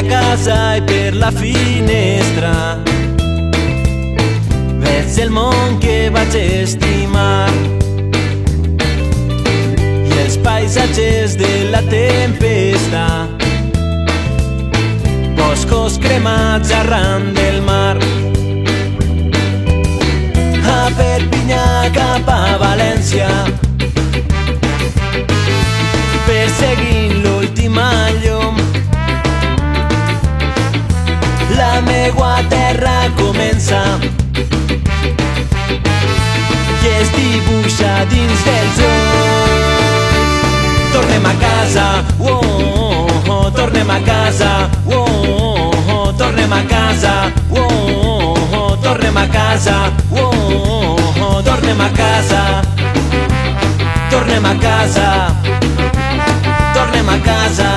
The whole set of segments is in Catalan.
A casa e per la finestra veig el món que vaig estimar i els paisatges de la tempesta, boscos cremats arran del mar. A Perpinyà cap a València, perseguint l'última llum, la meua terra comença i es dibuixa dins dels ulls. Tornem a casa, oh, oh, oh, tornem a casa, oh, oh, oh, tornem a casa, oh, oh, oh, tornem a casa, oh, oh, oh, tornem a casa, tornem a casa, tornem a casa,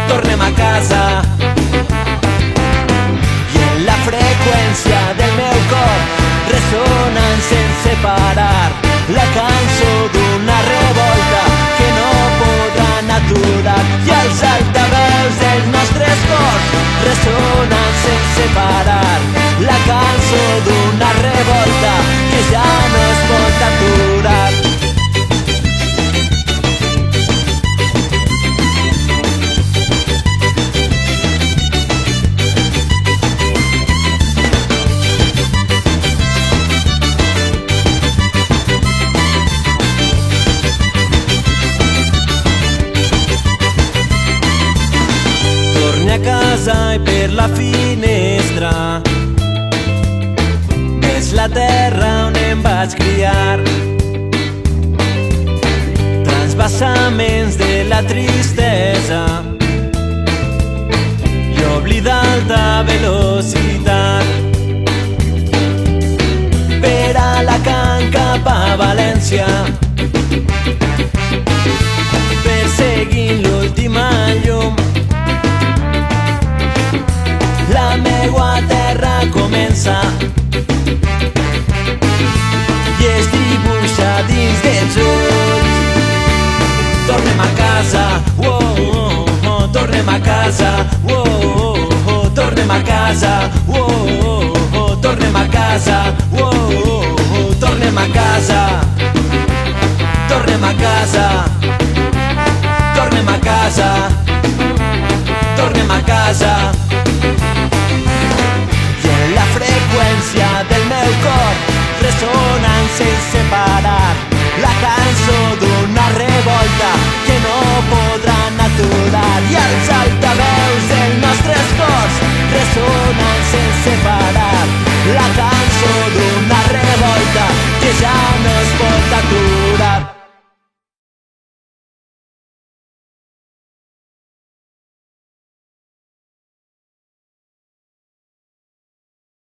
tornem a casa. La freqüència del meu cor ressonant sense parar, la cançó d'una revolta que no podran aturar, i els altaveus dels nostres cors ressonant sense parar, la cançó d'una revolta que ja no es pot aturar. A casa i per la finestra és la terra on em vaig criar, transvasaments de la tristesa i oblida alta velocitat. Per Alacant cap a València, perseguint l'última llum, la meua terra comença i es dibuixa dins dels ulls. Tornem a casa, oh, oh, oh, tornem a casa, oh, oh, oh, tornem a casa, oh, oh, oh, tornem a casa, oh, oh, oh, tornem a casa, tornem a casa, tornem a casa, tornem a casa. I en la freqüència del meu cor ressonant sense parar,